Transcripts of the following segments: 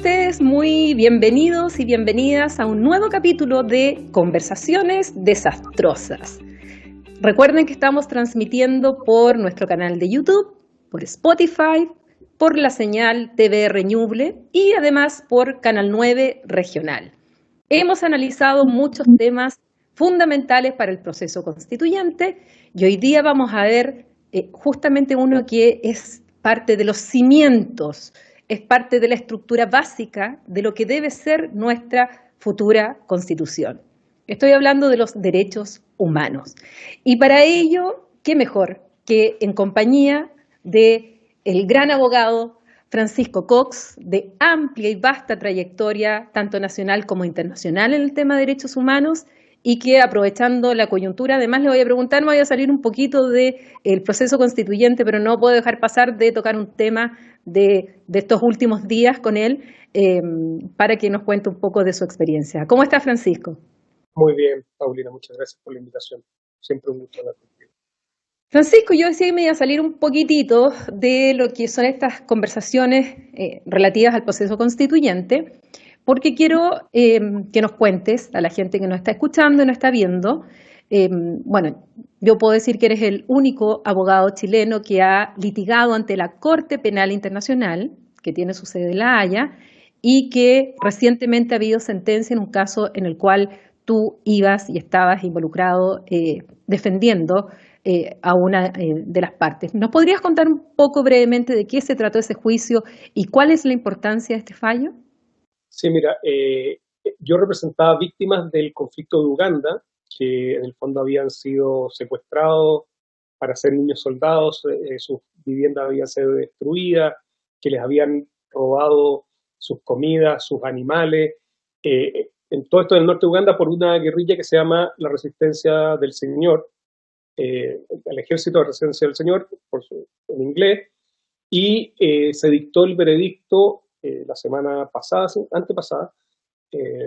ustedes muy bienvenidos y bienvenidas a un nuevo capítulo de Conversaciones Desastrosas. Recuerden que estamos transmitiendo por nuestro canal de YouTube, por Spotify, por la señal TVR Ñuble y además por Canal 9 Regional. Hemos analizado muchos temas fundamentales para el proceso constituyente y hoy día vamos a ver justamente uno que es parte de los cimientos, es parte de la estructura básica de lo que debe ser nuestra futura Constitución. Estoy hablando de los derechos humanos. Y para ello, ¿qué mejor que en compañía del gran abogado Francisco Cox, de amplia y vasta trayectoria, tanto nacional como internacional en el tema de derechos humanos, y que aprovechando la coyuntura, además le voy a preguntar, me voy a salir un poquito del proceso constituyente, pero no puedo dejar pasar de tocar un tema de estos últimos días con él, para que nos cuente un poco de su experiencia. ¿Cómo está, Francisco? Muy bien, Paulina, muchas gracias por la invitación. Siempre un gusto hablar contigo. Francisco, yo decía que me iba a salir un poquitito de lo que son estas conversaciones relativas al proceso constituyente, porque quiero que nos cuentes a la gente que nos está escuchando y nos está viendo. Bueno, yo puedo decir que eres el único abogado chileno que ha litigado ante la Corte Penal Internacional, que tiene su sede en La Haya, y que recientemente ha habido sentencia en un caso en el cual tú ibas y estabas involucrado defendiendo a una de las partes. ¿Nos podrías contar un poco brevemente de qué se trató ese juicio y cuál es la importancia de este fallo? Sí, mira, yo representaba víctimas del conflicto de Uganda, que en el fondo habían sido secuestrados para ser niños soldados, sus viviendas habían sido destruidas, que les habían robado sus comidas, sus animales, en todo esto del norte de Uganda por una guerrilla que se llama la Resistencia del Señor, el Ejército de Resistencia del Señor, en inglés, y se dictó el veredicto la semana pasada, antepasada,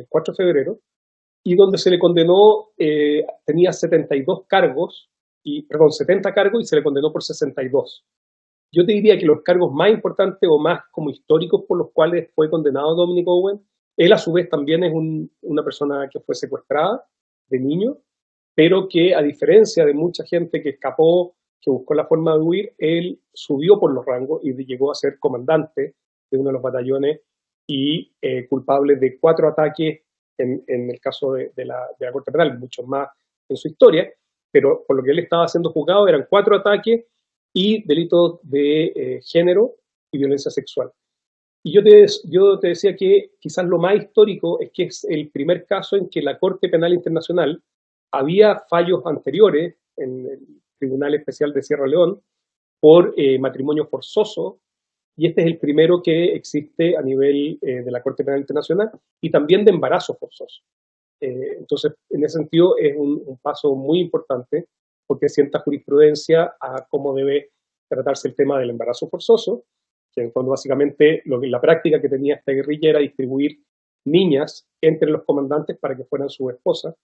4 de febrero, y donde se le condenó, tenía 72 cargos, perdón, 70 cargos y se le condenó por 62. Yo te diría que los cargos más importantes o más como históricos por los cuales fue condenado Dominic Owen, él a su vez también es una persona que fue secuestrada de niño, pero que a diferencia de mucha gente que escapó, que buscó la forma de huir, él subió por los rangos y llegó a ser comandante de uno de los batallones y culpable de 4 ataques en el caso de la Corte Penal, muchos más en su historia, pero por lo que él estaba siendo juzgado eran 4 ataques y delitos de género y violencia sexual. Y yo te decía que quizás lo más histórico es que es el primer caso en que la Corte Penal Internacional había fallos anteriores en el Tribunal Especial de Sierra León por matrimonio forzoso, y este es el primero que existe a nivel de la Corte Penal Internacional y también de embarazo forzoso. Entonces, en ese sentido es un paso muy importante porque sienta jurisprudencia a cómo debe tratarse el tema del embarazo forzoso, que en el fondo básicamente la práctica que tenía esta guerrilla era distribuir niñas entre los comandantes para que fueran sus esposas,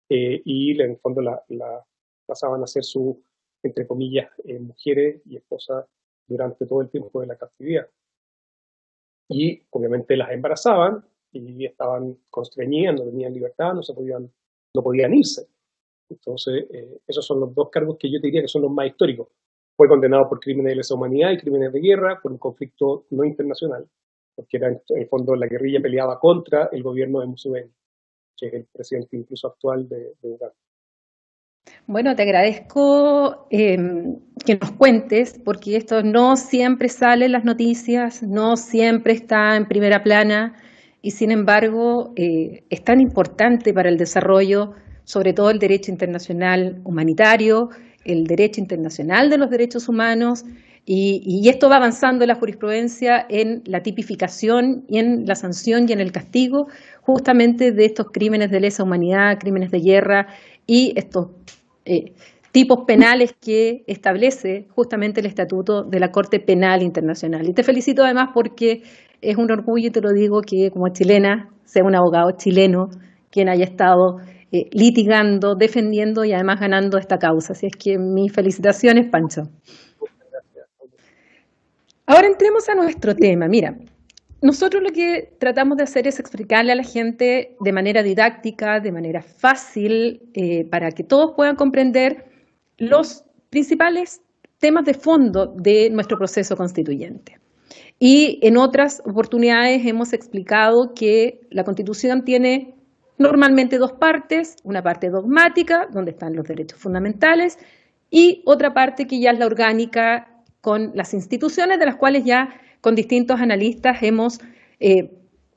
y en el fondo la pasaban a ser su, entre comillas, mujeres y esposas durante todo el tiempo de la cautividad. Y obviamente las embarazaban y estaban constreñidas, no tenían libertad, no podían irse. Entonces, esos son los 2 cargos que yo te diría que son los más históricos. Fue condenado por crímenes de lesa humanidad y crímenes de guerra por un conflicto no internacional, porque era en el fondo la guerrilla peleaba contra el gobierno de Museveni, que es el presidente incluso actual de Uganda. Bueno, te agradezco que nos cuentes, porque esto no siempre sale en las noticias, no siempre está en primera plana, y sin embargo es tan importante para el desarrollo, sobre todo el derecho internacional humanitario, el derecho internacional de los derechos humanos, y esto va avanzando en la jurisprudencia, en la tipificación y en la sanción y en el castigo justamente de estos crímenes de lesa humanidad, crímenes de guerra y estos tipos penales que establece justamente el Estatuto de la Corte Penal Internacional. Y te felicito además porque es un orgullo, y te lo digo, que como chilena sea un abogado chileno quien haya estado litigando, defendiendo y además ganando esta causa. Así es que mis felicitaciones, Pancho. Ahora entremos a nuestro tema. Mira, Nosotros lo que tratamos de hacer es explicarle a la gente de manera didáctica, de manera fácil, para que todos puedan comprender los principales temas de fondo de nuestro proceso constituyente. Y en otras oportunidades hemos explicado que la Constitución tiene normalmente dos partes, una parte dogmática, donde están los derechos fundamentales, y otra parte que ya es la orgánica con las instituciones, de las cuales ya con distintos analistas hemos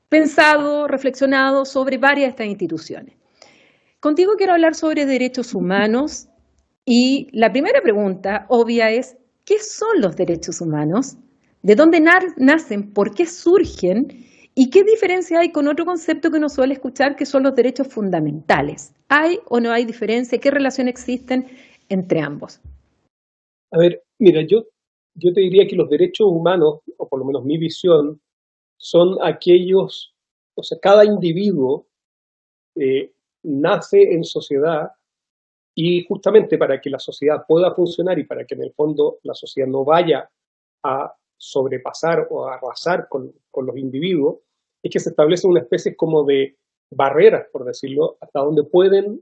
pensado, reflexionado sobre varias de estas instituciones. Contigo quiero hablar sobre derechos humanos y la primera pregunta obvia es, ¿qué son los derechos humanos? ¿De dónde nacen? ¿Por qué surgen? ¿Y qué diferencia hay con otro concepto que uno suele escuchar, que son los derechos fundamentales? ¿Hay o no hay diferencia? ¿Qué relación existen entre ambos? A ver, mira, yo te diría que los derechos humanos, o por lo menos mi visión, son aquellos, o sea, cada individuo eh, nace en sociedad y justamente para que la sociedad pueda funcionar y para que en el fondo la sociedad no vaya a sobrepasar o a arrasar con los individuos, es que se establece una especie como de barreras, por decirlo, hasta donde pueden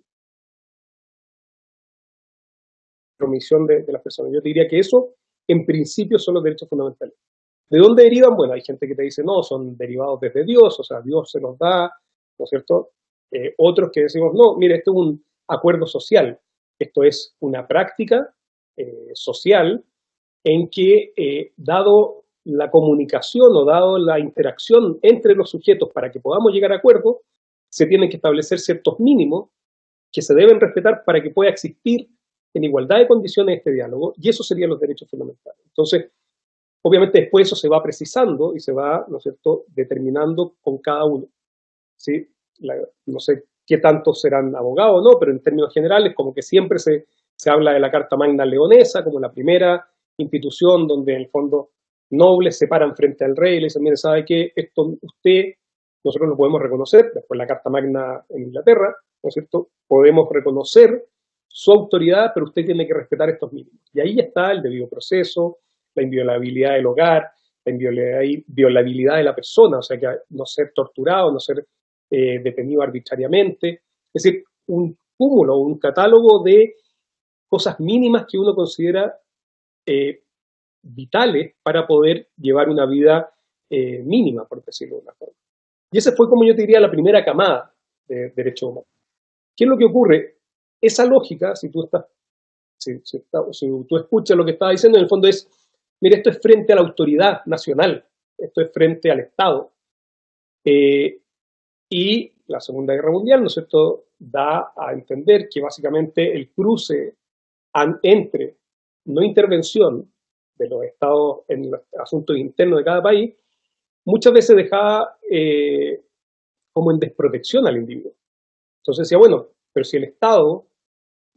promisión de las personas. Yo diría que eso, en principio, son los derechos fundamentales. ¿De dónde derivan? Bueno, hay gente que te dice, no, son derivados desde Dios, o sea, Dios se los da, ¿no es cierto? Otros que decimos, no, mire, esto es un acuerdo social, esto es una práctica social en que, dado la comunicación o dado la interacción entre los sujetos para que podamos llegar a acuerdos, se tienen que establecer ciertos mínimos que se deben respetar para que pueda existir en igualdad de condiciones este diálogo, y eso serían los derechos fundamentales. Entonces, obviamente después eso se va precisando y se va, ¿no es cierto?, determinando con cada uno. ¿Sí? No sé qué tantos serán abogados o no, pero en términos generales, como que siempre se habla de la Carta Magna Leonesa como la primera institución donde en el fondo nobles se paran frente al rey y le dicen, mire, ¿sabe qué? Esto usted, nosotros lo podemos reconocer, después la Carta Magna en Inglaterra, ¿no es cierto? Podemos reconocer su autoridad, pero usted tiene que respetar estos mínimos. Y ahí está el debido proceso, la inviolabilidad del hogar, la inviolabilidad de la persona, o sea, que no ser torturado, no ser detenido arbitrariamente. Es decir, un cúmulo, un catálogo de cosas mínimas que uno considera eh, vitales para poder llevar una vida mínima, por decirlo de una forma. Y esa fue, como yo te diría, la primera camada de derechos humanos. ¿Qué es lo que ocurre? Esa lógica, si tú escuchas lo que estaba diciendo, en el fondo es, mire, esto es frente a la autoridad nacional, esto es frente al Estado. Y la Segunda Guerra Mundial, ¿no es cierto?, da a entender que básicamente el cruce entre no intervención de los estados en los asuntos internos de cada país, muchas veces dejaba como en desprotección al individuo. Entonces decía, bueno, pero si el Estado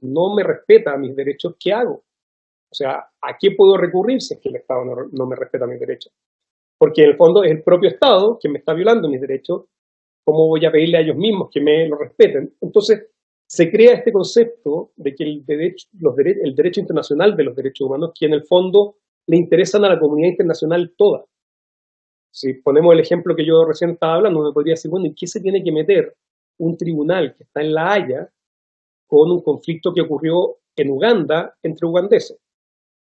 no me respeta mis derechos, ¿qué hago? O sea, ¿a qué puedo recurrir si es que el Estado no me respeta mis derechos? Porque en el fondo es el propio Estado quien me está violando mis derechos. ¿Cómo voy a pedirle a ellos mismos que me lo respeten? Entonces, se crea este concepto de que el derecho internacional de los derechos humanos, que en el fondo le interesan a la comunidad internacional toda. Si ponemos el ejemplo que yo recién estaba hablando, me podría decir, bueno, ¿y qué se tiene que meter un tribunal que está en La Haya con un conflicto que ocurrió en Uganda entre ugandeses?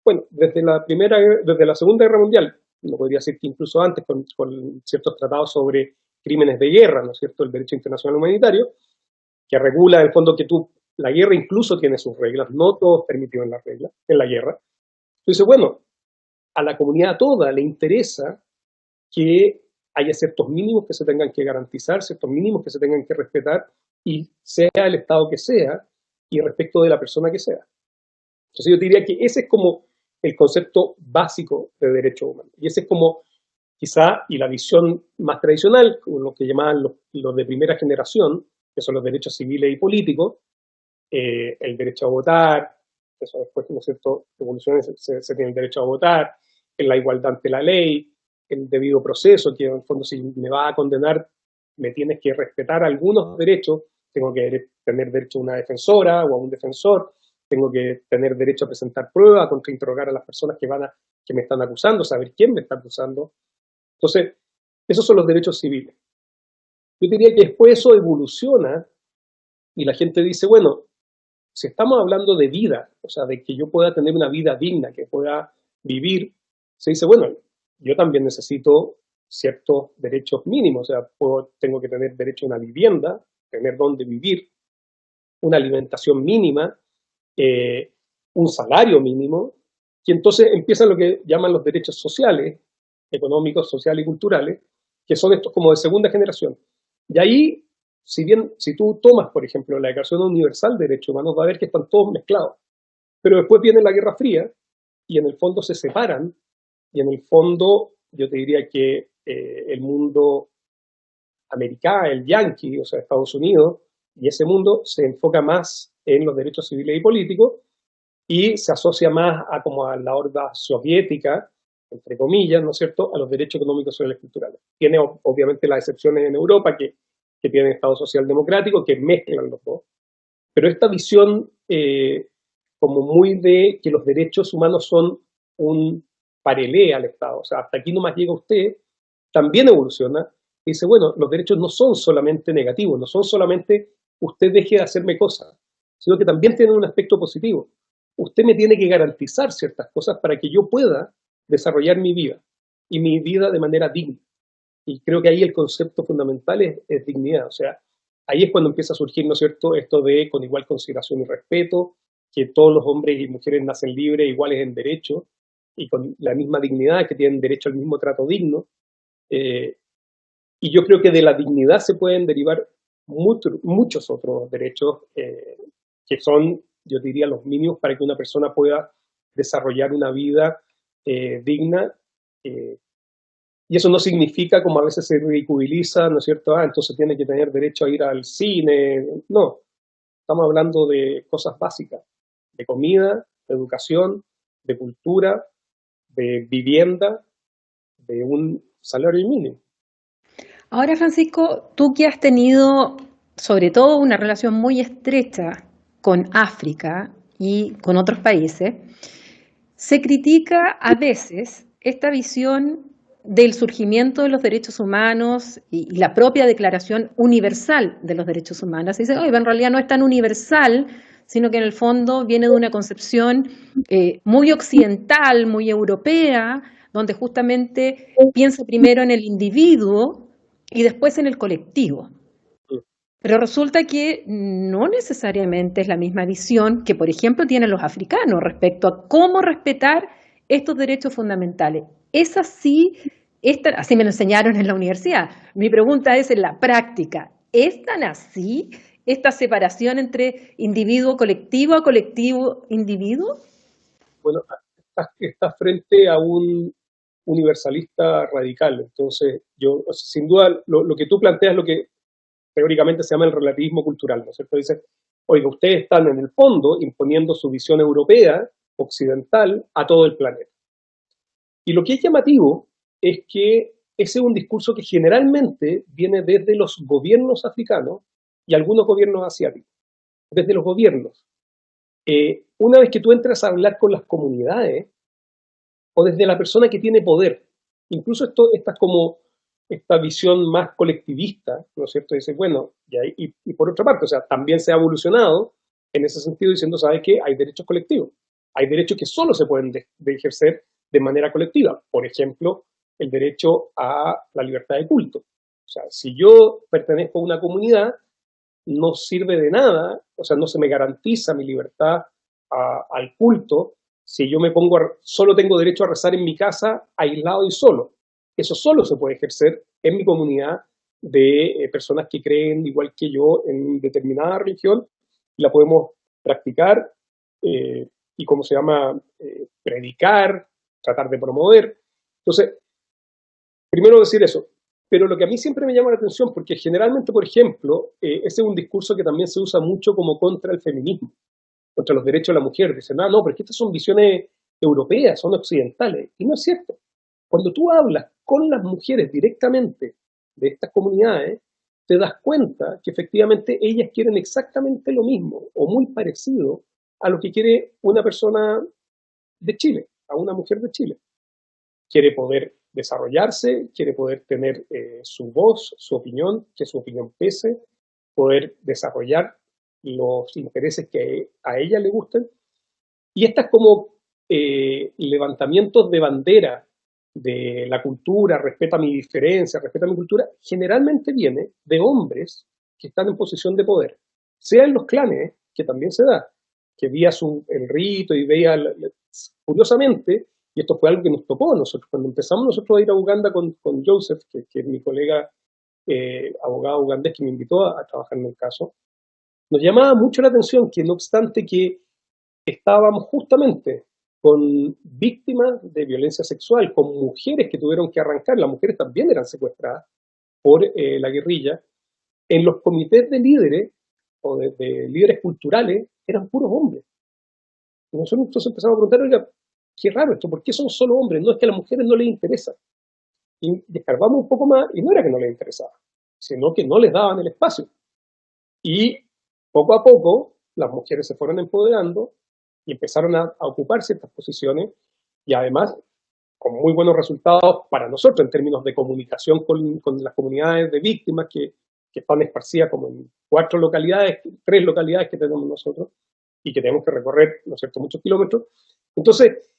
Bueno, desde la Segunda Guerra Mundial, no podría decir que incluso antes, con ciertos tratados sobre crímenes de guerra, ¿no es cierto?, el derecho internacional humanitario, que regula en el fondo que la guerra incluso tiene sus reglas, no todo es permitido en la guerra. Entonces, bueno, a la comunidad toda le interesa que haya ciertos mínimos que se tengan que garantizar, ciertos mínimos que se tengan que respetar, y sea el Estado que sea, y respecto de la persona que sea. Entonces yo diría que ese es como el concepto básico de derechos humanos. Y ese es como quizá, y la visión más tradicional, lo que llamaban los de primera generación, que son los derechos civiles y políticos, el derecho a votar, eso después, ¿no es cierto?, evoluciones, se tiene el derecho a votar, la igualdad ante la ley, el debido proceso, que en el fondo si me va a condenar me tienes que respetar algunos derechos, tengo que tener derecho a una defensora o a un defensor, tengo que tener derecho a presentar pruebas, a contrainterrogar a las personas que me están acusando, saber quién me está acusando. Entonces, Esos son los derechos civiles. Yo diría que después eso evoluciona y la gente dice, bueno, si estamos hablando de vida, o sea, de que yo pueda tener una vida digna, que pueda vivir, se dice, bueno, yo también necesito ciertos derechos mínimos, o sea, tengo que tener derecho a una vivienda, tener dónde vivir, una alimentación mínima, un salario mínimo, y entonces empiezan lo que llaman los derechos sociales, económicos, sociales y culturales, que son estos como de segunda generación. Y ahí, si tú tomas, por ejemplo, la Declaración Universal de Derechos Humanos, va a ver que están todos mezclados. Pero después viene la Guerra Fría y en el fondo se separan y en el fondo yo te diría que el mundo americano, el yanqui, o sea, Estados Unidos, y ese mundo se enfoca más en los derechos civiles y políticos y se asocia más a como a la horda soviética, entre comillas, ¿no es cierto?, a los derechos económicos, sociales y culturales. Tiene obviamente las excepciones en Europa que tienen Estado social democrático, que mezclan los dos. Pero esta visión como muy de que los derechos humanos son un parelé al Estado, o sea, hasta aquí nomás llega usted, también evoluciona y dice, bueno, los derechos no son solamente negativos, no son solamente usted deje de hacerme cosas, sino que también tienen un aspecto positivo. Usted me tiene que garantizar ciertas cosas para que yo pueda desarrollar mi vida y mi vida de manera digna. Y creo que ahí el concepto fundamental es dignidad, o sea, ahí es cuando empieza a surgir, ¿no es cierto?, esto de con igual consideración y respeto, que todos los hombres y mujeres nacen libres, iguales en derecho, y con la misma dignidad, que tienen derecho al mismo trato digno. Y yo creo que de la dignidad se pueden derivar muchos otros derechos que son, yo diría, los mínimos para que una persona pueda desarrollar una vida digna. Y eso no significa, como a veces se ridiculiza, ¿no es cierto? Entonces tiene que tener derecho a ir al cine. No, estamos hablando de cosas básicas, de comida, de educación, de cultura, de vivienda, de un salario mínimo. Ahora, Francisco, tú que has tenido sobre todo una relación muy estrecha con África y con otros países, se critica a veces esta visión del surgimiento de los derechos humanos y la propia Declaración Universal de los Derechos Humanos. Se dice, oye, en realidad no es tan universal, sino que en el fondo viene de una concepción muy occidental, muy europea, donde justamente piensa primero en el individuo y después en el colectivo. Pero resulta que no necesariamente es la misma visión que, por ejemplo, tienen los africanos respecto a cómo respetar estos derechos fundamentales. Es así, así me lo enseñaron en la universidad. Mi pregunta es, en la práctica, ¿es tan así esta separación entre individuo colectivo, colectivo individuo? Bueno, estás frente a un universalista radical. Entonces, yo, sin duda, lo que tú planteas es lo que teóricamente se llama el relativismo cultural, ¿no es cierto? Dice, oiga, ustedes están en el fondo imponiendo su visión europea, occidental, a todo el planeta. Y lo que es llamativo es que ese es un discurso que generalmente viene desde los gobiernos africanos y algunos gobiernos asiáticos, desde los gobiernos. Una vez que tú entras a hablar con las comunidades, o desde la persona que tiene poder, incluso esta visión más colectivista, ¿no es cierto? Dice, bueno, y por otra parte, o sea, también se ha evolucionado en ese sentido diciendo, ¿sabes qué? Hay derechos colectivos, hay derechos que solo se pueden de ejercer de manera colectiva. Por ejemplo, el derecho a la libertad de culto. O sea, si yo pertenezco a una comunidad, no sirve de nada, o sea, no se me garantiza mi libertad al culto si yo solo tengo derecho a rezar en mi casa, aislado y solo. Eso solo se puede ejercer en mi comunidad de personas que creen igual que yo en determinada religión y la podemos practicar y, ¿cómo se llama?, predicar, tratar de promover. Entonces, primero decir eso. Pero lo que a mí siempre me llama la atención, porque generalmente, por ejemplo, ese es un discurso que también se usa mucho como contra el feminismo, contra los derechos de la mujer. Dicen, no, pero es que estas son visiones europeas, son occidentales. Y no es cierto. Cuando tú hablas con las mujeres directamente de estas comunidades, te das cuenta que efectivamente ellas quieren exactamente lo mismo o muy parecido a lo que quiere una persona de Chile, a una mujer de Chile. Quiere poder desarrollarse, quiere poder tener su voz, su opinión, que su opinión pese, poder desarrollar los intereses que a ella le gusten. Y estas como levantamientos de bandera de la cultura, respeta mi diferencia, respeta mi cultura, generalmente viene de hombres que están en posición de poder, sea en los clanes, que también se da, que veía el rito y veía, curiosamente, y esto fue algo que nos tocó a nosotros, cuando empezamos nosotros a ir a Uganda con Joseph, que es mi colega abogado ugandés que me invitó a trabajar en el caso, nos llamaba mucho la atención que no obstante que estábamos justamente con víctimas de violencia sexual, con mujeres que tuvieron que arrancar, las mujeres también eran secuestradas por la guerrilla, en los comités de líderes o de líderes culturales eran puros hombres. Y nosotros entonces empezamos a preguntar, oiga, qué raro esto, ¿por qué son solo hombres? No es que a las mujeres no les interesa. Y escarbamos un poco más y no era que no les interesaba, sino que no les daban el espacio. Y poco a poco las mujeres se fueron empoderando y empezaron a ocupar ciertas posiciones y además con muy buenos resultados para nosotros en términos de comunicación con las comunidades de víctimas que están esparcidas como en 3 localidades que tenemos nosotros y que tenemos que recorrer, ¿no es cierto?, muchos kilómetros. Entonces,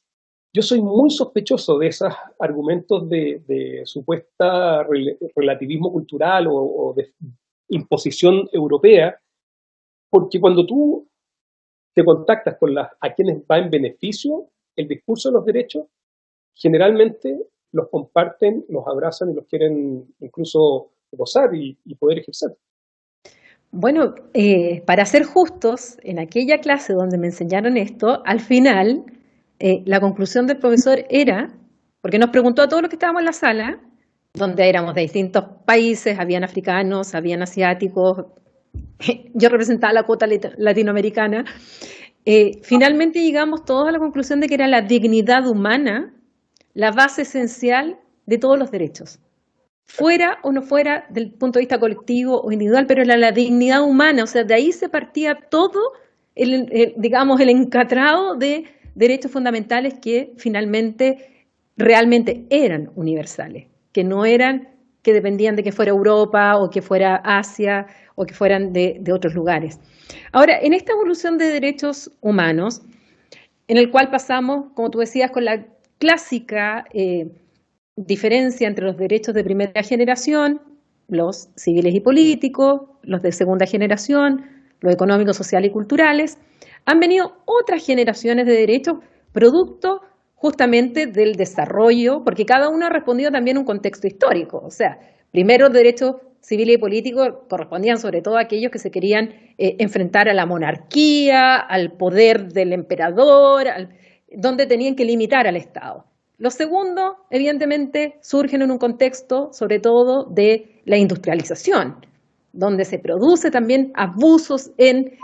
yo soy muy sospechoso de esos argumentos de supuesta relativismo cultural o de imposición europea, porque cuando tú te contactas con a quienes va en beneficio el discurso de los derechos, generalmente los comparten, los abrazan y los quieren incluso gozar y poder ejercer. Bueno, para ser justos, en aquella clase donde me enseñaron esto, al final la conclusión del profesor era, porque nos preguntó a todos los que estábamos en la sala, donde éramos de distintos países, habían africanos, habían asiáticos, yo representaba la cuota latinoamericana, finalmente llegamos todos a la conclusión de que era la dignidad humana la base esencial de todos los derechos. Fuera o no fuera del punto de vista colectivo o individual, pero era la dignidad humana, o sea, de ahí se partía todo, digamos, el encatrado de derechos fundamentales que finalmente realmente eran universales, que no eran que dependían de que fuera Europa o que fuera Asia o que fueran de otros lugares. Ahora, en esta evolución de derechos humanos, en el cual pasamos, como tú decías, con la clásica diferencia entre los derechos de primera generación, los civiles y políticos, los de segunda generación, los económicos, sociales y culturales, han venido otras generaciones de derechos producto justamente del desarrollo, porque cada uno ha respondido también a un contexto histórico. O sea, primero los derechos civiles y políticos correspondían sobre todo a aquellos que se querían enfrentar a la monarquía, al poder del emperador, donde tenían que limitar al Estado. Los segundos, evidentemente, surgen en un contexto, sobre todo, de la industrialización, donde se produce también abusos en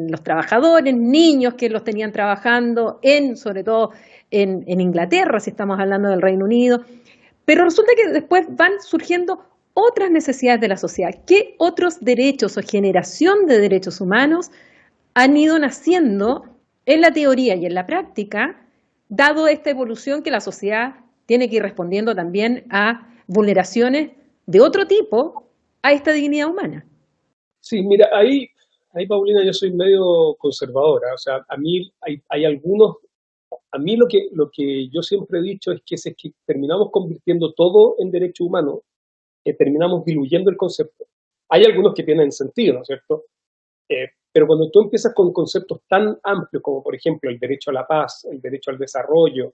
los trabajadores, niños que los tenían trabajando, sobre todo en Inglaterra, si estamos hablando del Reino Unido. Pero resulta que después van surgiendo otras necesidades de la sociedad. ¿Qué otros derechos o generación de derechos humanos han ido naciendo en la teoría y en la práctica, dado esta evolución que la sociedad tiene que ir respondiendo también a vulneraciones de otro tipo a esta dignidad humana? Sí, mira, ahí Paulina, yo soy medio conservadora. O sea, a mí hay algunos, a mí lo que yo siempre he dicho es que si es que terminamos convirtiendo todo en derecho humano, terminamos diluyendo el concepto. Hay algunos que tienen sentido, ¿no es cierto? Pero cuando tú empiezas con conceptos tan amplios como, por ejemplo, el derecho a la paz, el derecho al desarrollo,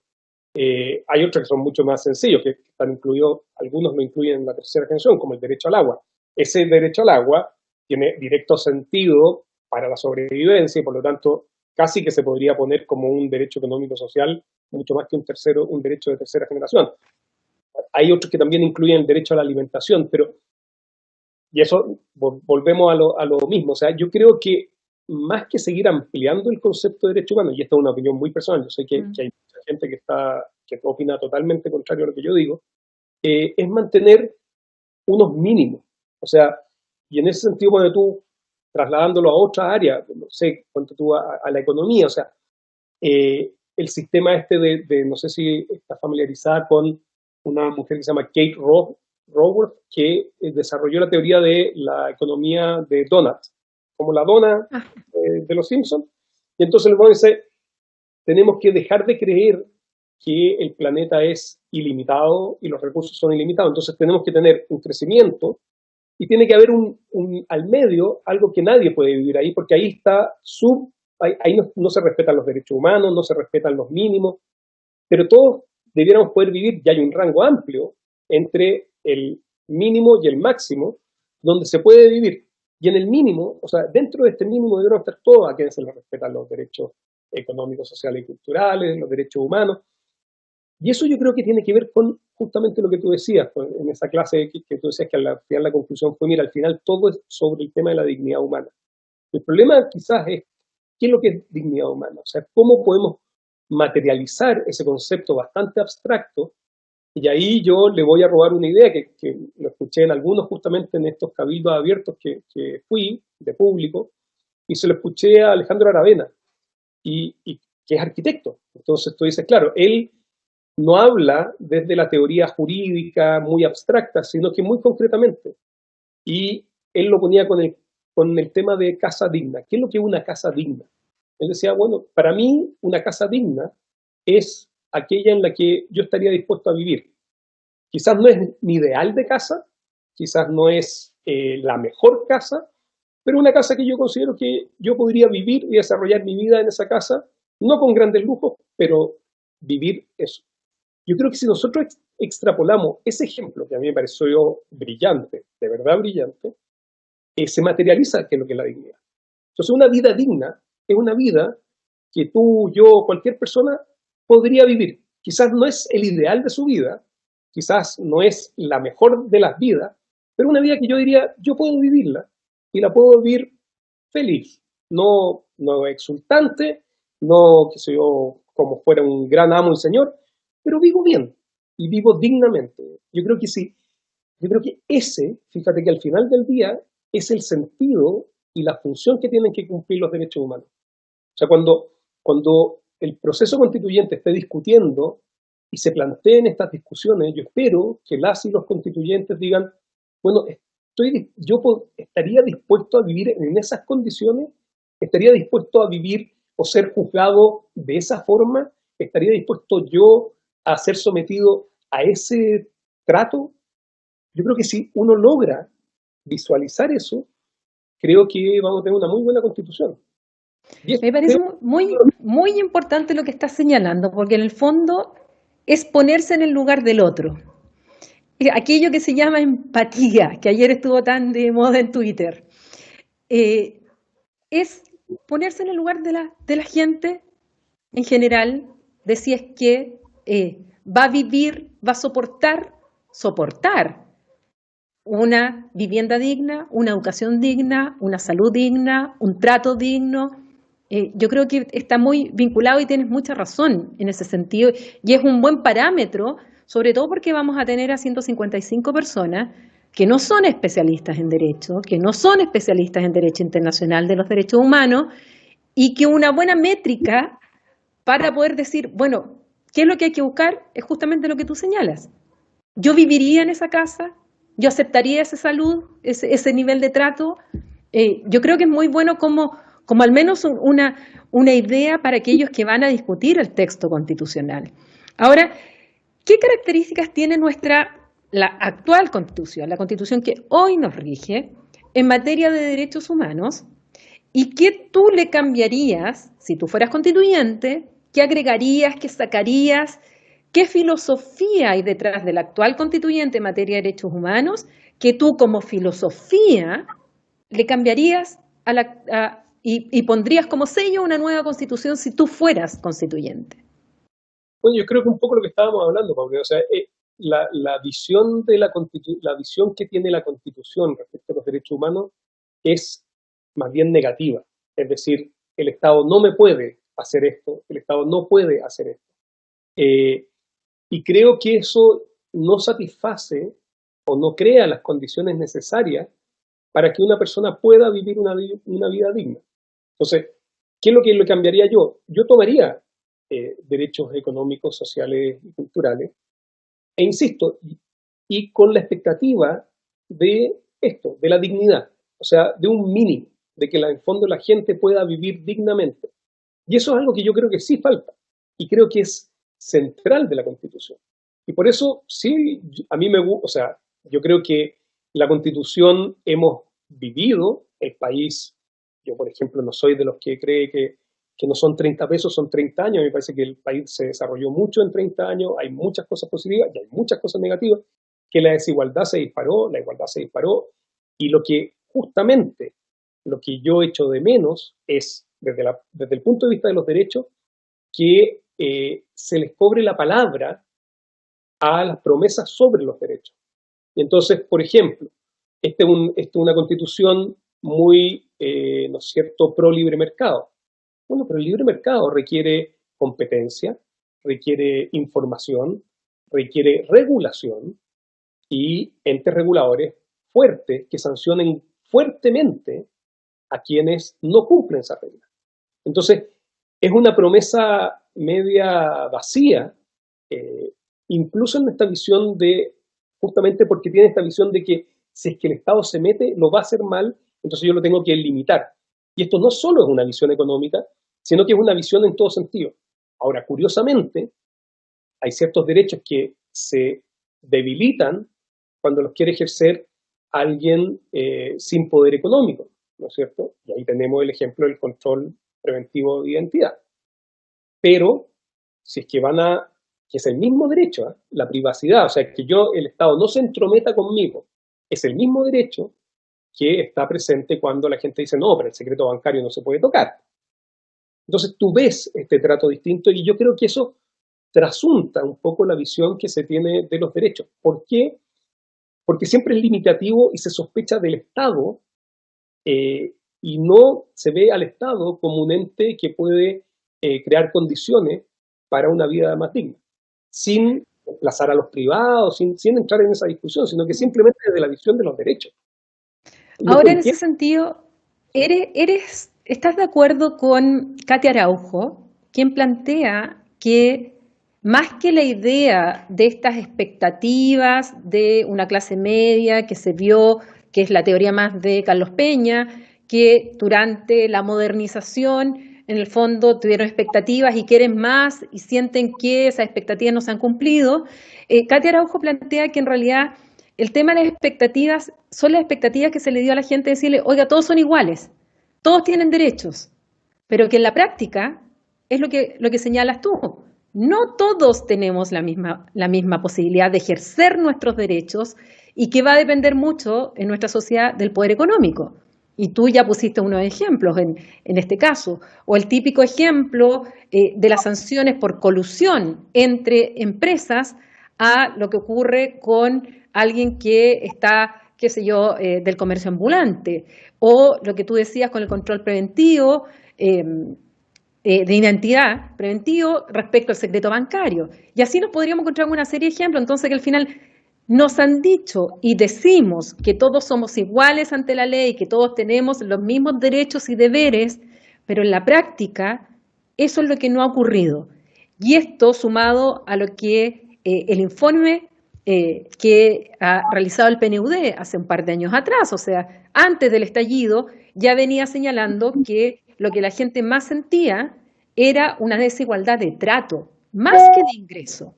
hay otros que son mucho más sencillos, que están incluidos, algunos lo incluyen en la tercera generación, como el derecho al agua. Ese derecho al agua tiene directo sentido para la sobrevivencia y, por lo tanto, casi que se podría poner como un derecho económico-social, mucho más que un derecho de tercera generación. Hay otros que también incluyen el derecho a la alimentación, pero y eso volvemos a lo mismo. O sea, yo creo que más que seguir ampliando el concepto de derecho humano, y esta es una opinión muy personal, yo sé que hay mucha gente que opina totalmente contrario a lo que yo digo, es mantener unos mínimos. O sea, y en ese sentido, cuando tú, trasladándolo a otra área, no sé, cuando tú a la economía, o sea, el sistema este no sé si está familiarizada con una mujer que se llama Kate Raworth, que desarrolló la teoría de la economía de donuts, como la dona Ah, de los Simpsons. Y entonces luego dice, tenemos que dejar de creer que el planeta es ilimitado y los recursos son ilimitados. Entonces tenemos que tener un crecimiento y tiene que haber al medio algo que nadie puede vivir ahí, porque ahí está ahí no se respetan los derechos humanos, no se respetan los mínimos, pero todos debiéramos poder vivir, y hay un rango amplio entre el mínimo y el máximo, donde se puede vivir. Y en el mínimo, o sea, dentro de este mínimo deberíamos estar todos a quienes se les respetan los derechos económicos, sociales y culturales, los derechos humanos. Y eso yo creo que tiene que ver con justamente lo que tú decías, pues, en esa clase que tú decías que al final la conclusión fue, mira, al final todo es sobre el tema de la dignidad humana. El problema quizás es, ¿qué es lo que es dignidad humana? O sea, ¿cómo podemos materializar ese concepto bastante abstracto? Y ahí yo le voy a robar una idea que lo escuché en algunos justamente en estos cabildos abiertos que fui de público, y se lo escuché a Alejandro Aravena, y que es arquitecto. Entonces tú dices, claro, él no habla desde la teoría jurídica muy abstracta, sino que muy concretamente. Y él lo ponía con el tema de casa digna. ¿Qué es lo que es una casa digna? Él decía, bueno, para mí una casa digna es aquella en la que yo estaría dispuesto a vivir. Quizás no es mi ideal de casa, quizás no es la mejor casa, pero una casa que yo considero que yo podría vivir y desarrollar mi vida en esa casa, no con grandes lujos, pero vivir eso. Yo creo que si nosotros extrapolamos ese ejemplo, que a mí me pareció brillante, de verdad brillante, se materializa que es lo que es la dignidad. Entonces, una vida digna es una vida que tú, yo, cualquier persona podría vivir. Quizás no es el ideal de su vida, quizás no es la mejor de las vidas, pero una vida que yo diría, yo puedo vivirla y la puedo vivir feliz, no exultante, no, qué sé yo, como fuera un gran amo y señor, pero vivo bien y vivo dignamente. Yo creo que sí, yo creo que fíjate que al final del día es el sentido y la función que tienen que cumplir los derechos humanos. O sea, cuando el proceso constituyente esté discutiendo y se planteen estas discusiones, yo espero que las y los constituyentes digan, bueno, estaría dispuesto a vivir en esas condiciones, estaría dispuesto a vivir o ser juzgado de esa forma, estaría dispuesto yo a ser sometido a ese trato. Yo creo que si uno logra visualizar eso, creo que vamos a tener una muy buena constitución. Y me creo parece muy, muy importante lo que estás señalando, porque en el fondo es ponerse en el lugar del otro. Aquello que se llama empatía, que ayer estuvo tan de moda en Twitter, eh, es ponerse en el lugar de la gente en general, de si es que va a vivir, va a soportar una vivienda digna, una educación digna, una salud digna, un trato digno. Yo creo que está muy vinculado y tienes mucha razón en ese sentido y es un buen parámetro, sobre todo porque vamos a tener a 155 personas que no son especialistas en derecho, que no son especialistas en derecho internacional de los derechos humanos y que una buena métrica para poder decir, bueno, ¿qué es lo que hay que buscar? Es justamente lo que tú señalas. Yo viviría en esa casa, yo aceptaría esa salud, ese nivel de trato. Yo creo que es muy bueno como al menos una idea para aquellos que van a discutir el texto constitucional. Ahora, ¿qué características tiene la actual constitución, la constitución que hoy nos rige en materia de derechos humanos? ¿Y qué tú le cambiarías si tú fueras constituyente? ¿Qué agregarías? ¿Qué sacarías? ¿Qué filosofía hay detrás del actual constituyente en materia de derechos humanos que tú como filosofía le cambiarías y pondrías como sello una nueva constitución si tú fueras constituyente? Bueno, yo creo que un poco lo que estábamos hablando, Pablo, o sea, la visión la visión que tiene la Constitución respecto a los derechos humanos es más bien negativa. Es decir, el Estado no me puede hacer esto, el Estado no puede hacer esto. Eh, y creo que eso no satisface o no crea las condiciones necesarias para que una persona pueda vivir una vida digna. Entonces, ¿qué es lo que le cambiaría yo? Yo tomaría derechos económicos, sociales y culturales E insisto, y con la expectativa de esto, de la dignidad, o sea, de un mínimo, de que en el fondo la gente pueda vivir dignamente. Y eso es algo que yo creo que sí falta, y creo que es central de la Constitución. Y por eso, sí, a mí me gusta, o sea, yo creo que la Constitución hemos vivido, el país, yo por ejemplo no soy de los que cree que no son 30 pesos, son 30 años, me parece que el país se desarrolló mucho en 30 años, hay muchas cosas positivas y hay muchas cosas negativas, que la desigualdad se disparó, la igualdad se disparó, y lo que justamente, lo que yo echo de menos es, desde el punto de vista de los derechos, que se les cobre la palabra a las promesas sobre los derechos. Y entonces, por ejemplo, esta es una constitución muy, ¿no es cierto?, pro libre mercado. Bueno, pero el libre mercado requiere competencia, requiere información, requiere regulación y entes reguladores fuertes que sancionen fuertemente a quienes no cumplen esa regla. Entonces, es una promesa media vacía, eh, incluso en esta visión de, justamente porque tiene esta visión de que si es que el Estado se mete, lo va a hacer mal, entonces yo lo tengo que limitar. Y esto no solo es una visión económica, sino que es una visión en todo sentido. Ahora, curiosamente, hay ciertos derechos que se debilitan cuando los quiere ejercer alguien sin poder económico, ¿no es cierto? Y ahí tenemos el ejemplo del control preventivo de identidad. Pero, si es que que es el mismo derecho, ¿eh?, la privacidad, o sea, que el Estado no se entrometa conmigo, es el mismo derecho que está presente cuando la gente dice, no, pero el secreto bancario no se puede tocar. Entonces tú ves este trato distinto y yo creo que eso trasunta un poco la visión que se tiene de los derechos. ¿Por qué? Porque siempre es limitativo y se sospecha del Estado y no se ve al Estado como un ente que puede crear condiciones para una vida más digna, sin desplazar a los privados, sin entrar en esa discusión, sino que simplemente desde la visión de los derechos. Ahora, en ese sentido, ¿estás de acuerdo con Katia Araujo, quien plantea que más que la idea de estas expectativas de una clase media que se vio, que es la teoría más de Carlos Peña, que durante la modernización en el fondo tuvieron expectativas y quieren más y sienten que esas expectativas no se han cumplido, Katia Araujo plantea que en realidad el tema de las expectativas son las expectativas que se le dio a la gente, decirle, oiga, todos son iguales, todos tienen derechos, pero que en la práctica es lo que señalas tú. No todos tenemos la misma posibilidad de ejercer nuestros derechos y que va a depender mucho en nuestra sociedad del poder económico. Y tú ya pusiste unos ejemplos en este caso. O el típico ejemplo de las sanciones por colusión entre empresas a lo que ocurre con alguien que está, qué sé yo, del comercio ambulante. O lo que tú decías con el control preventivo, de identidad preventivo respecto al secreto bancario. Y así nos podríamos encontrar una serie de ejemplos. Entonces, que al final nos han dicho y decimos que todos somos iguales ante la ley, que todos tenemos los mismos derechos y deberes, pero en la práctica eso es lo que no ha ocurrido. Y esto sumado a lo que el informe que ha realizado el PNUD hace un par de años atrás, o sea, antes del estallido, ya venía señalando que lo que la gente más sentía era una desigualdad de trato, más que de ingreso.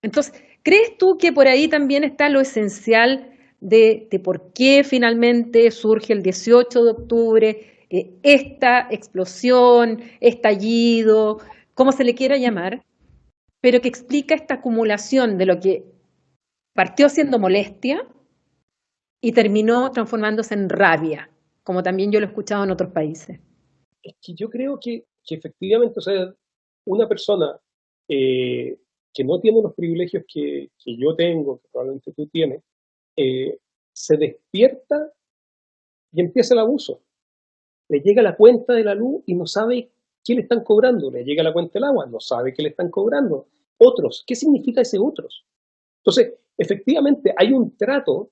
Entonces, ¿crees tú que por ahí también está lo esencial de por qué finalmente surge el 18 de octubre esta explosión, estallido, como se le quiera llamar, pero que explica esta acumulación de lo que partió siendo molestia y terminó transformándose en rabia, como también yo lo he escuchado en otros países? Es que yo creo que efectivamente, o sea, una persona que no tiene los privilegios que yo tengo, que probablemente tú tienes, se despierta y empieza el abuso. Le llega la cuenta de la luz y no sabe qué le están cobrando. Le llega la cuenta del agua, no sabe qué le están cobrando. Otros, ¿qué significa ese otros? Entonces, efectivamente, hay un trato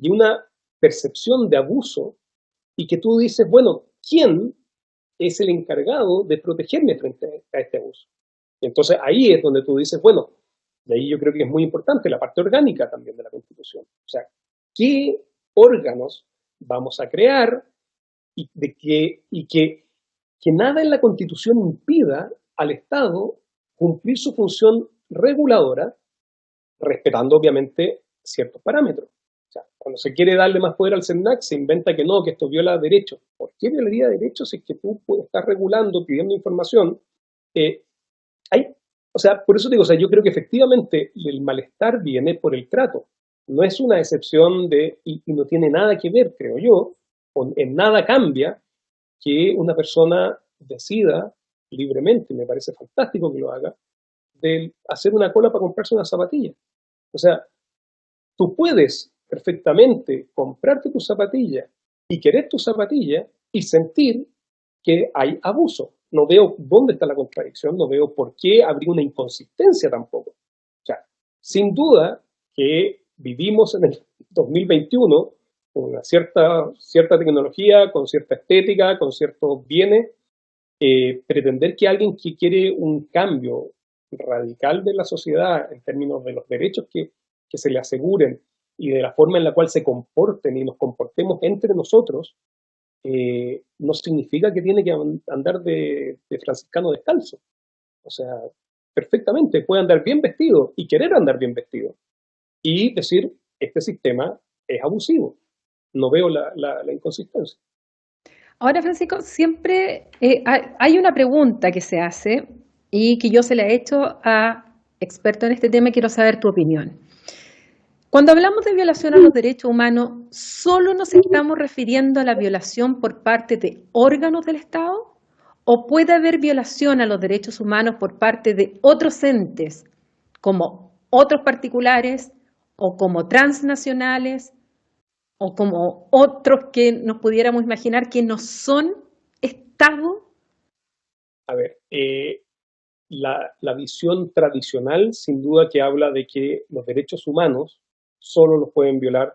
y una percepción de abuso y que tú dices, bueno, ¿quién es el encargado de protegerme frente a este abuso? Y entonces ahí es donde tú dices, bueno, Y ahí yo creo que es muy importante la parte orgánica también de la Constitución. O sea, ¿qué órganos vamos a crear y que nada en la Constitución impida al Estado cumplir su función reguladora, respetando obviamente ciertos parámetros? O sea, cuando se quiere darle más poder al CERNAC, se inventa que no, que esto viola derechos. ¿Por qué violaría derechos si es que tú estás regulando, pidiendo información? Eh, hay, o sea, por eso digo, o sea, yo creo que efectivamente el malestar viene por el trato. No es una excepción y no tiene nada que ver, creo yo, en nada cambia que una persona decida libremente, y me parece fantástico que lo haga, de hacer una cola para comprarse una zapatilla. O sea, tú puedes perfectamente comprarte tu zapatilla y querer tu zapatilla y sentir que hay abuso. No veo dónde está la contradicción, no veo por qué habría una inconsistencia tampoco. O sea, sin duda que vivimos en el 2021 con una cierta tecnología, con cierta estética, con ciertos bienes. Pretender que alguien que quiere un cambio radical de la sociedad en términos de los derechos que se le aseguren y de la forma en la cual se comporten y nos comportemos entre nosotros, no significa que tiene que andar de franciscano descalzo. O sea, perfectamente puede andar bien vestido y querer andar bien vestido y decir, este sistema es abusivo. No veo la inconsistencia. Ahora, Francisco, siempre hay una pregunta que se hace y que yo se la he hecho a expertos en este tema y quiero saber tu opinión. Cuando hablamos de violación a los derechos humanos, ¿solo nos estamos refiriendo a la violación por parte de órganos del Estado? ¿O puede haber violación a los derechos humanos por parte de otros entes, como otros particulares o como transnacionales o como otros que nos pudiéramos imaginar que no son Estado? A ver, la visión tradicional sin duda que habla de que los derechos humanos solo los pueden violar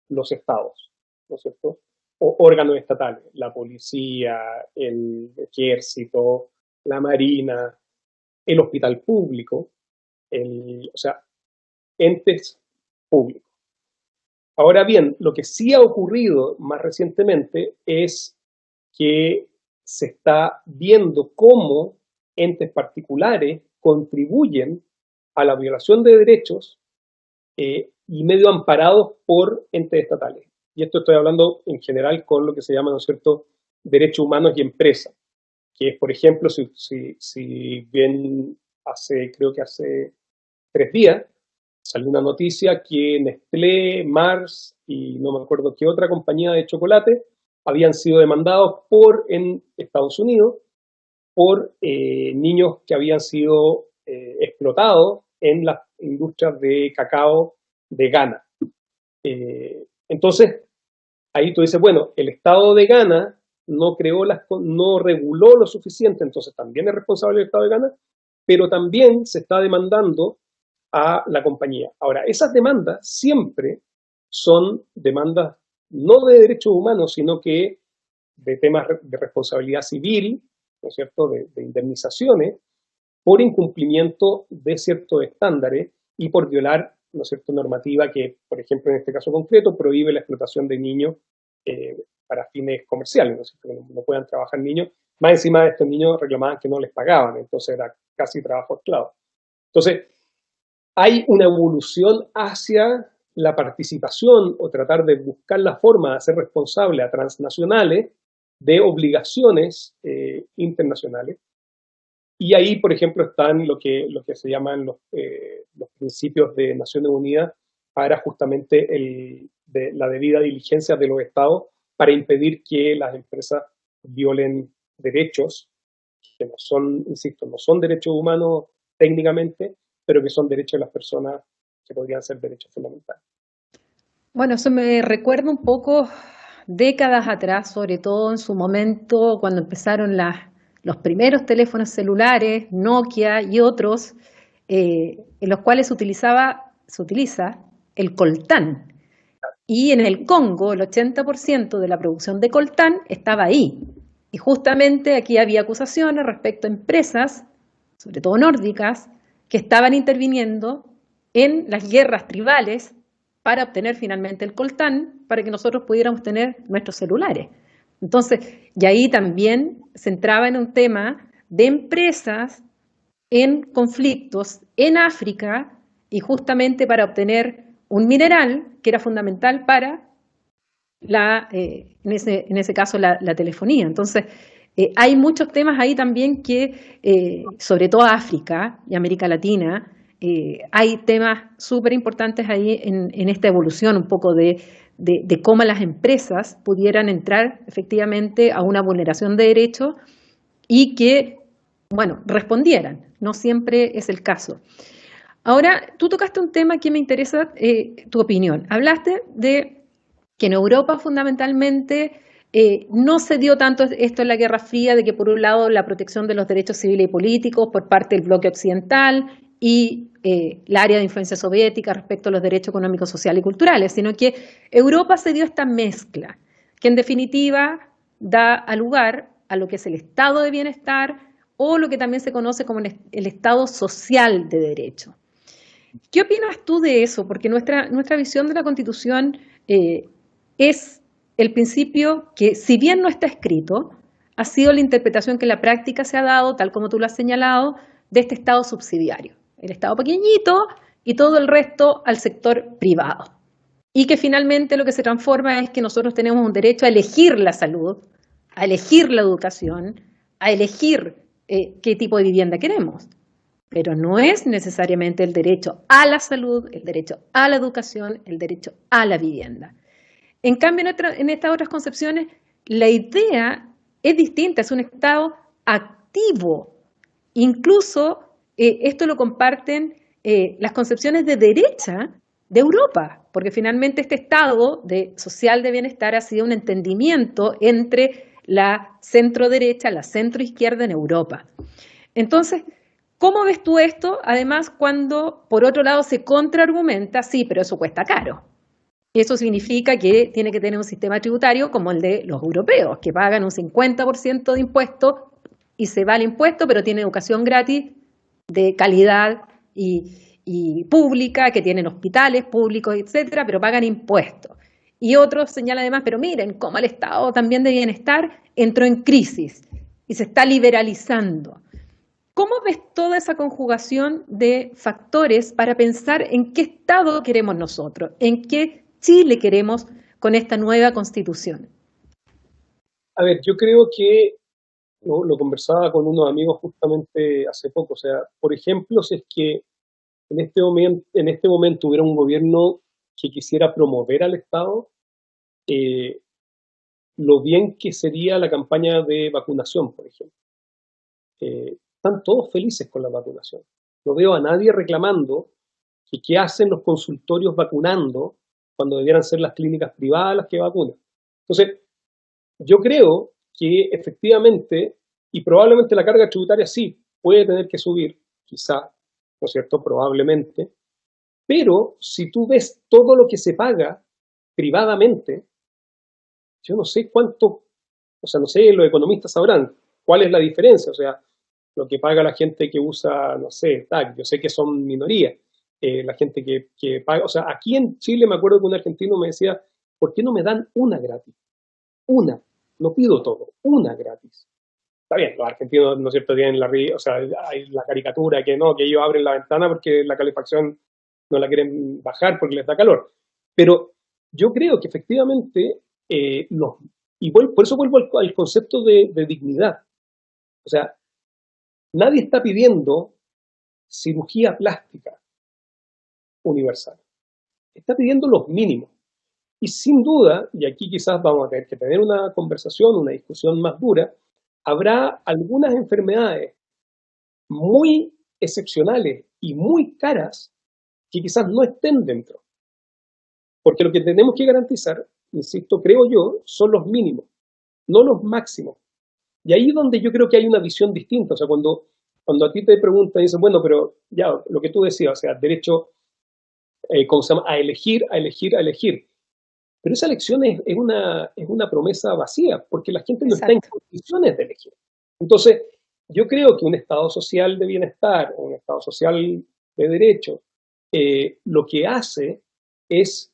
los estados, ¿no es cierto? O órganos estatales, la policía, el ejército, la marina, el hospital público, o sea, entes públicos. Ahora bien, lo que sí ha ocurrido más recientemente es que se está viendo cómo entes particulares contribuyen a la violación de derechos y medio amparados por entes estatales. Y esto estoy hablando en general con lo que se llama, ¿no es cierto?, derechos humanos y empresas, que es, por ejemplo, si bien creo que hace 3 días, salió una noticia que Nestlé, Mars y no me acuerdo qué otra compañía de chocolate habían sido demandados en Estados Unidos por niños que habían sido explotados en las industrias de cacao de Ghana. Entonces, ahí tú dices, bueno, el Estado de Ghana no reguló lo suficiente, entonces también es responsable el Estado de Ghana, pero también se está demandando a la compañía. Ahora, esas demandas siempre son demandas no de derechos humanos, sino que de temas de responsabilidad civil, ¿no es cierto?, de indemnizaciones por incumplimiento de ciertos estándares y por violar, ¿no es cierto?, normativa que, por ejemplo, en este caso concreto, prohíbe la explotación de niños para fines comerciales, ¿no es cierto?, que no puedan trabajar niños. Más encima de estos niños reclamaban que no les pagaban, entonces era casi trabajo esclavo. Entonces, hay una evolución hacia la participación o tratar de buscar la forma de hacer responsable a transnacionales de obligaciones internacionales. Y ahí, por ejemplo, están lo que se llaman los principios de Naciones Unidas para justamente la debida diligencia de los estados para impedir que las empresas violen derechos que no son, insisto, no son derechos humanos técnicamente, pero que son derechos de las personas que podrían ser derechos fundamentales. Bueno, eso me recuerda un poco décadas atrás, sobre todo en su momento cuando empezaron los primeros teléfonos celulares, Nokia y otros, en los cuales se utiliza el coltán. Y en el Congo, el 80% de la producción de coltán estaba ahí. Y justamente aquí había acusaciones respecto a empresas, sobre todo nórdicas, que estaban interviniendo en las guerras tribales para obtener finalmente el coltán, para que nosotros pudiéramos tener nuestros celulares. Entonces, y ahí también se entraba en un tema de empresas en conflictos en África y justamente para obtener un mineral que era fundamental para en ese caso la telefonía. Entonces, hay muchos temas ahí también que, sobre todo África y América Latina, hay temas súper importantes ahí en esta evolución un poco de cómo las empresas pudieran entrar efectivamente a una vulneración de derechos y que, bueno, respondieran. No siempre es el caso. Ahora, tú tocaste un tema que me interesa tu opinión. Hablaste de que en Europa fundamentalmente no se dio tanto esto en la Guerra Fría, de que por un lado la protección de los derechos civiles y políticos por parte del bloque occidental y la área de influencia soviética respecto a los derechos económicos, sociales y culturales, sino que Europa se dio esta mezcla, que en definitiva da lugar a lo que es el estado de bienestar o lo que también se conoce como el estado social de derecho. ¿Qué opinas tú de eso? Porque nuestra visión de la Constitución es el principio que, si bien no está escrito, ha sido la interpretación que en la práctica se ha dado, tal como tú lo has señalado, de este Estado subsidiario. El Estado pequeñito y todo el resto al sector privado. Y que finalmente lo que se transforma es que nosotros tenemos un derecho a elegir la salud, a elegir la educación, a elegir qué tipo de vivienda queremos. Pero no es necesariamente el derecho a la salud, el derecho a la educación, el derecho a la vivienda. En cambio, en estas otras concepciones, la idea es distinta, es un Estado activo. Incluso esto lo comparten las concepciones de derecha de Europa, porque finalmente este Estado social de bienestar ha sido un entendimiento entre la centro derecha, la centro izquierda en Europa. Entonces, ¿cómo ves tú esto? Además, cuando por otro lado se contraargumenta, sí, pero eso cuesta caro. Eso significa que tiene que tener un sistema tributario como el de los europeos, que pagan un 50% de impuestos y se va el impuesto, pero tiene educación gratis de calidad y pública, que tienen hospitales públicos, etcétera, pero pagan impuestos. Y otros señalan además, pero miren cómo el Estado también de bienestar entró en crisis y se está liberalizando. ¿Cómo ves toda esa conjugación de factores para pensar en qué Estado queremos nosotros, en qué Chile queremos con esta nueva Constitución? A ver, yo creo que lo conversaba con unos amigos justamente hace poco. O sea, por ejemplo, si es que en este momento hubiera un gobierno que quisiera promover al Estado, eh, lo bien que sería la campaña de vacunación, por ejemplo. Están todos felices con la vacunación. No veo a nadie reclamando que qué hacen los consultorios vacunando cuando debieran ser las clínicas privadas las que vacunan. Entonces, yo creo que efectivamente, y probablemente la carga tributaria sí puede tener que subir, quizá, ¿no es cierto? Probablemente, pero si tú ves todo lo que se paga privadamente, yo no sé cuánto, o sea, no sé, los economistas sabrán cuál es la diferencia, o sea, lo que paga la gente que usa, no sé, TAC, yo sé que son minorías, la gente que paga, o sea, aquí en Chile me acuerdo que un argentino me decía, ¿por qué no me dan una gratis? Una, no pido todo, una gratis. Está bien, los argentinos, ¿no es cierto?, tienen o sea, hay la caricatura que no, que ellos abren la ventana porque la calefacción no la quieren bajar porque les da calor. Pero yo creo que efectivamente, por eso vuelvo al concepto de dignidad. O sea, nadie está pidiendo cirugía plástica universal. Está pidiendo los mínimos. Y sin duda, y aquí quizás vamos a tener que tener una conversación, una discusión más dura, habrá algunas enfermedades muy excepcionales y muy caras que quizás no estén dentro. Porque lo que tenemos que garantizar, insisto, creo yo, son los mínimos, no los máximos. Y ahí es donde yo creo que hay una visión distinta. O sea, cuando a ti te preguntan, dicen, bueno, pero ya, lo que tú decías, o sea, derecho, ¿cómo se llama? A elegir, a elegir, a elegir. Pero esa elección es una promesa vacía, porque la gente no está en Exacto. condiciones de elegir. Entonces, yo creo que un Estado social de bienestar, un Estado social de derecho, lo que hace es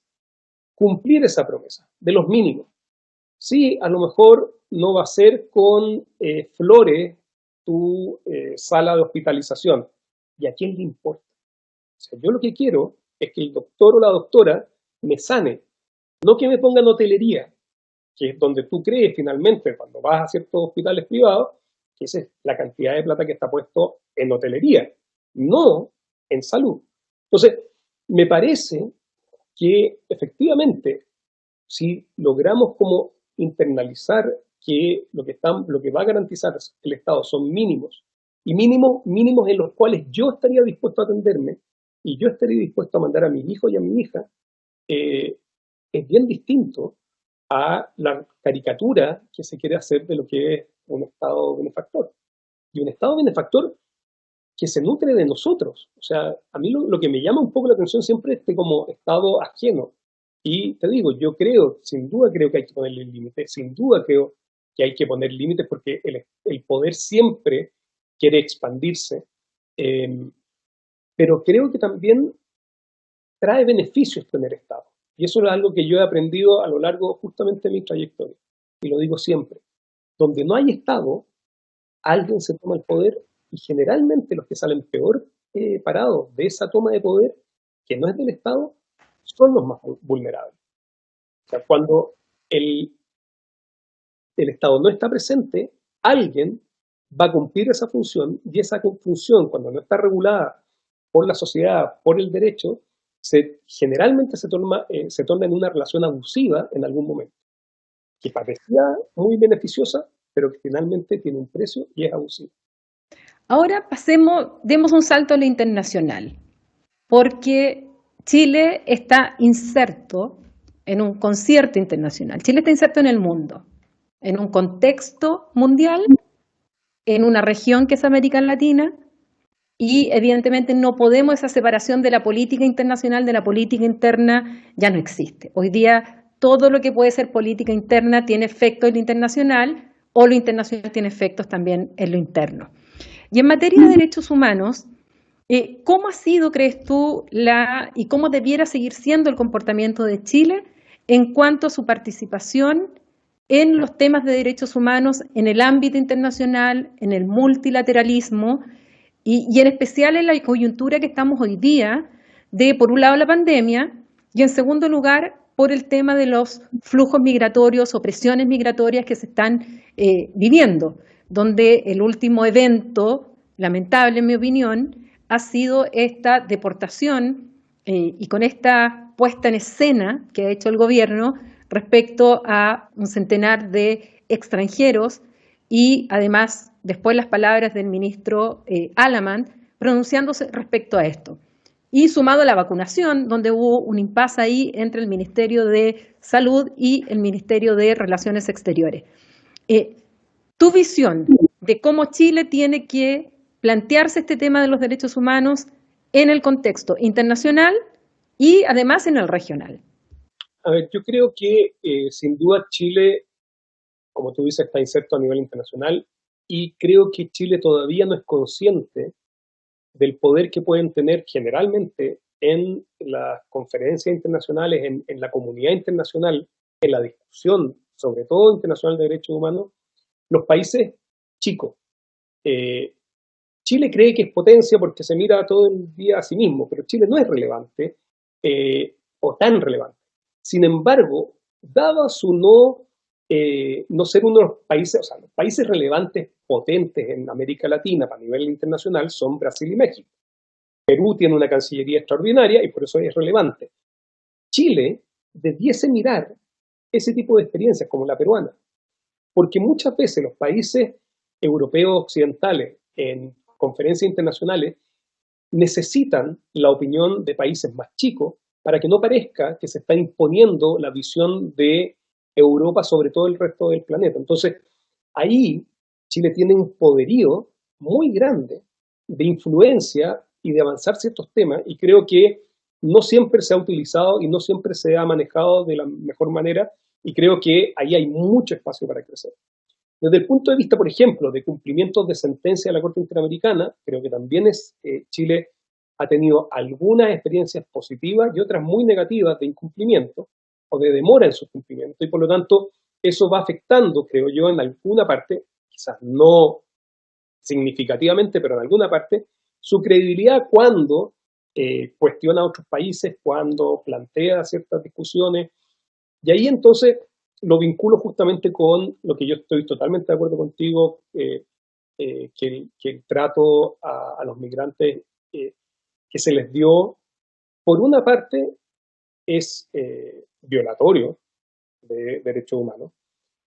cumplir esa promesa de los mínimos. Sí, a lo mejor no va a ser con flores tu sala de hospitalización. ¿Y a quién le importa? O sea, yo lo que quiero es que el doctor o la doctora me sane, no que me ponga en hotelería, que es donde tú crees finalmente cuando vas a ciertos hospitales privados, que esa es la cantidad de plata que está puesto en hotelería, no en salud. Entonces, me parece que efectivamente, si logramos como internalizar que lo que va a garantizar el Estado son mínimos, y mínimos en los cuales yo estaría dispuesto a atenderme, y yo estaría dispuesto a mandar a mi hijo y a mi hija, eh, es bien distinto a la caricatura que se quiere hacer de lo que es un Estado benefactor. Y un Estado benefactor que se nutre de nosotros. O sea, a mí lo que me llama un poco la atención siempre es este como Estado ajeno. Y te digo, yo creo, sin duda creo que hay que ponerle límites, sin duda creo que hay que poner límites porque el poder siempre quiere expandirse, eh, pero creo que también trae beneficios tener Estado. Y eso es algo que yo he aprendido a lo largo justamente de mi trayectoria. Y lo digo siempre. Donde no hay Estado, alguien se toma el poder y generalmente los que salen peor parados de esa toma de poder, que no es del Estado, son los más vulnerables. O sea, cuando el, el Estado no está presente, alguien va a cumplir esa función y esa función, cuando no está regulada por la sociedad, por el derecho, generalmente se torna en una relación abusiva en algún momento, que parecía muy beneficiosa, pero que finalmente tiene un precio y es abusiva. Ahora demos un salto a lo internacional, porque Chile está inserto en un concierto internacional. Chile está inserto en el mundo, en un contexto mundial, en una región que es América Latina, y evidentemente no podemos, esa separación de la política internacional de la política interna ya no existe. Hoy día todo lo que puede ser política interna tiene efecto en lo internacional, o lo internacional tiene efectos también en lo interno. Y en materia de derechos humanos, ¿cómo ha sido, crees tú, y cómo debiera seguir siendo el comportamiento de Chile en cuanto a su participación en los temas de derechos humanos en el ámbito internacional, en el multilateralismo y en especial en la coyuntura que estamos hoy día de, por un lado, la pandemia y, en segundo lugar, por el tema de los flujos migratorios o presiones migratorias que se están viviendo, donde el último evento, lamentable en mi opinión, ha sido esta deportación y con esta puesta en escena que ha hecho el gobierno respecto a un centenar de extranjeros y además después las palabras del ministro Alamán pronunciándose respecto a esto. Y sumado a la vacunación, donde hubo un impasse ahí entre el Ministerio de Salud y el Ministerio de Relaciones Exteriores. Tu visión de cómo Chile tiene que plantearse este tema de los derechos humanos en el contexto internacional y además en el regional. A ver, yo creo que sin duda Chile, como tú dices, está inserto a nivel internacional y creo que Chile todavía no es consciente del poder que pueden tener generalmente en las conferencias internacionales, en la comunidad internacional, en la discusión, sobre todo internacional de derechos humanos, los países chicos. Chile cree que es potencia porque se mira todo el día a sí mismo, pero Chile no es relevante o tan relevante. Sin embargo, dado su no ser uno de los países, o sea, los países relevantes, potentes en América Latina a nivel internacional son Brasil y México. Perú tiene una cancillería extraordinaria y por eso es relevante. Chile debiese mirar ese tipo de experiencias como la peruana, porque muchas veces los países europeos occidentales en conferencias internacionales necesitan la opinión de países más chicos para que no parezca que se está imponiendo la visión de Europa sobre todo el resto del planeta. Entonces, ahí Chile tiene un poderío muy grande de influencia y de avanzar ciertos temas, y creo que no siempre se ha utilizado y no siempre se ha manejado de la mejor manera, y creo que ahí hay mucho espacio para crecer. Desde el punto de vista, por ejemplo, de cumplimientos de sentencia de la Corte Interamericana, creo que también Chile ha tenido algunas experiencias positivas y otras muy negativas de incumplimiento o de demora en su cumplimiento, y por lo tanto eso va afectando, creo yo, en alguna parte, quizás no significativamente, pero en alguna parte, su credibilidad cuando cuestiona a otros países, cuando plantea ciertas discusiones. Y ahí entonces lo vinculo justamente con lo que yo estoy totalmente de acuerdo contigo, que el trato a los migrantes que se les dio, por una parte, es violatorio de derechos humanos.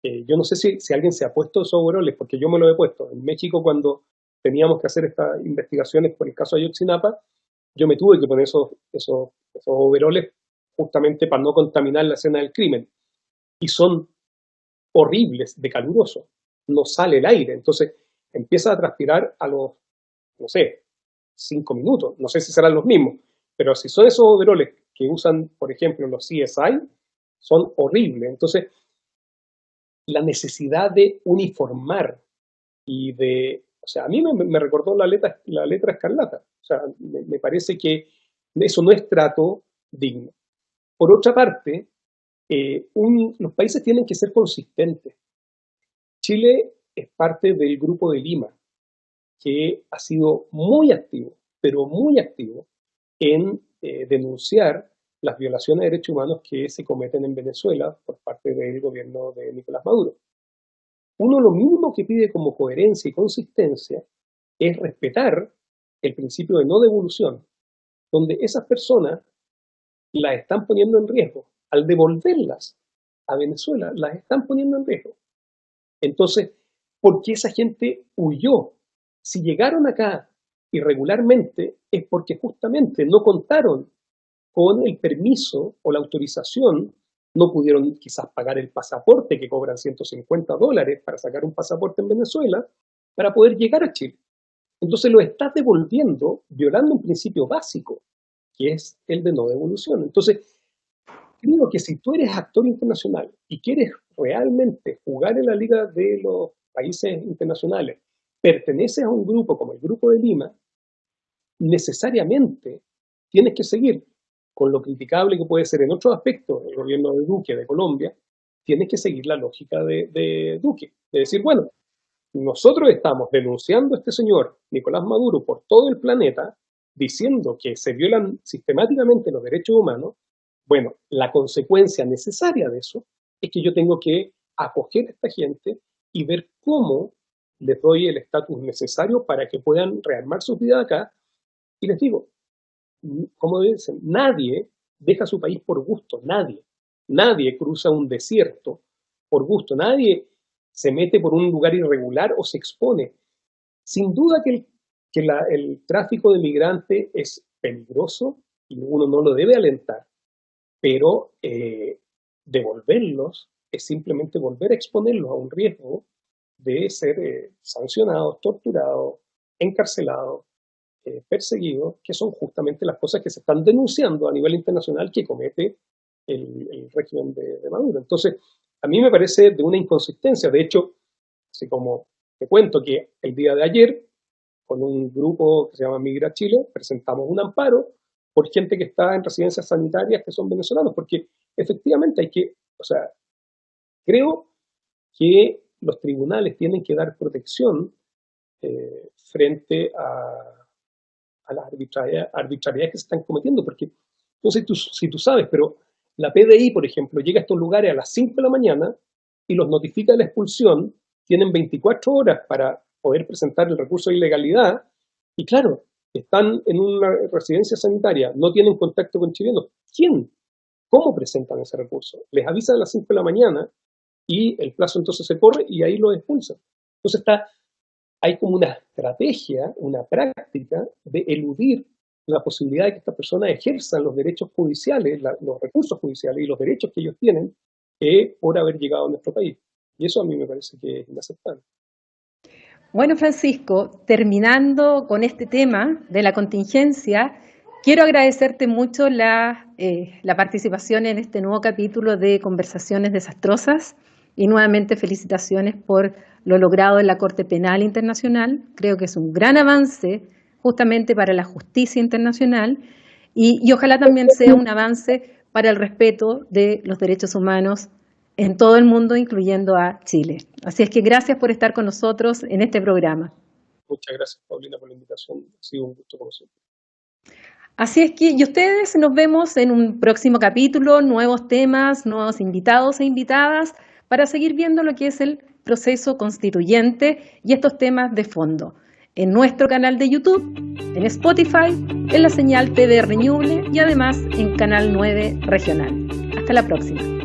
Yo no sé si alguien se ha puesto esos overoles, porque yo me lo he puesto. En México, cuando teníamos que hacer estas investigaciones por el caso Ayotzinapa, yo me tuve que poner esos overoles justamente para no contaminar la escena del crimen. Y son horribles de caluroso. No sale el aire. Entonces empieza a transpirar a los, no sé, 5 minutos. No sé si serán los mismos. Pero si son esos overoles que usan, por ejemplo, los CSI, son horribles. Entonces, la necesidad de uniformar y de, o sea, a mí me recordó la letra escarlata. O sea, me parece que eso no es trato digno. Por otra parte, los países tienen que ser consistentes. Chile es parte del Grupo de Lima, que ha sido muy activo, pero muy activo, en denunciar las violaciones de derechos humanos que se cometen en Venezuela por parte del gobierno de Nicolás Maduro. Uno lo mínimo que pide como coherencia y consistencia es respetar el principio de no devolución, donde esas personas las están poniendo en riesgo. Al devolverlas a Venezuela, las están poniendo en riesgo. Entonces, ¿por qué esa gente huyó? Si llegaron acá irregularmente es porque justamente no contaron con el permiso o la autorización, no pudieron quizás pagar el pasaporte, que cobran $150 para sacar un pasaporte en Venezuela, para poder llegar a Chile. Entonces lo estás devolviendo violando un principio básico, que es el de no devolución. Entonces, creo que si tú eres actor internacional y quieres realmente jugar en la liga de los países internacionales, perteneces a un grupo como el Grupo de Lima, necesariamente tienes que seguir con lo criticable que puede ser en otros aspectos el gobierno de Duque de Colombia, tienes que seguir la lógica de Duque, de decir, bueno, nosotros estamos denunciando a este señor, Nicolás Maduro, por todo el planeta, diciendo que se violan sistemáticamente los derechos humanos. Bueno, la consecuencia necesaria de eso es que yo tengo que acoger a esta gente y ver cómo les doy el estatus necesario para que puedan rearmar sus vidas acá. Y les digo, como dicen, nadie deja su país por gusto, nadie cruza un desierto por gusto, nadie se mete por un lugar irregular o se expone. Sin duda que el tráfico de migrantes es peligroso y uno no lo debe alentar, pero devolverlos es simplemente volver a exponerlos a un riesgo de ser sancionados, torturados, encarcelados, perseguidos, que son justamente las cosas que se están denunciando a nivel internacional que comete el régimen de Maduro. Entonces, a mí me parece de una inconsistencia. De hecho, así como te cuento que el día de ayer, con un grupo que se llama Migra Chile, presentamos un amparo por gente que está en residencias sanitarias que son venezolanos, porque efectivamente hay que, o sea, creo que los tribunales tienen que dar protección frente a las arbitrariedades que se están cometiendo, porque no sé si tú sabes, pero la PDI, por ejemplo, llega a estos lugares a las 5 de la mañana y los notifica de la expulsión, tienen 24 horas para poder presentar el recurso de ilegalidad, y claro, están en una residencia sanitaria, no tienen contacto con chilenos. ¿Quién? ¿Cómo presentan ese recurso? Les avisan a las 5 de la mañana y el plazo entonces se corre y ahí los expulsan. Entonces hay como una estrategia, una práctica de eludir la posibilidad de que estas personas ejerzan los derechos judiciales, los recursos judiciales y los derechos que ellos tienen por haber llegado a nuestro país. Y eso a mí me parece que es inaceptable. Bueno, Francisco, terminando con este tema de la contingencia, quiero agradecerte mucho la participación en este nuevo capítulo de Conversaciones Desastrosas y nuevamente felicitaciones por lo logrado en la Corte Penal Internacional. Creo que es un gran avance justamente para la justicia internacional y ojalá también sea un avance para el respeto de los derechos humanos en todo el mundo, incluyendo a Chile. Así es que gracias por estar con nosotros en este programa. Muchas gracias, Paulina, por la invitación. Ha sido un gusto como siempre. Así es que, y ustedes, nos vemos en un próximo capítulo, nuevos temas, nuevos invitados e invitadas, para seguir viendo lo que es el proceso constituyente y estos temas de fondo. En nuestro canal de YouTube, en Spotify, en la señal TV Reñuble y además en Canal 9 Regional. Hasta la próxima.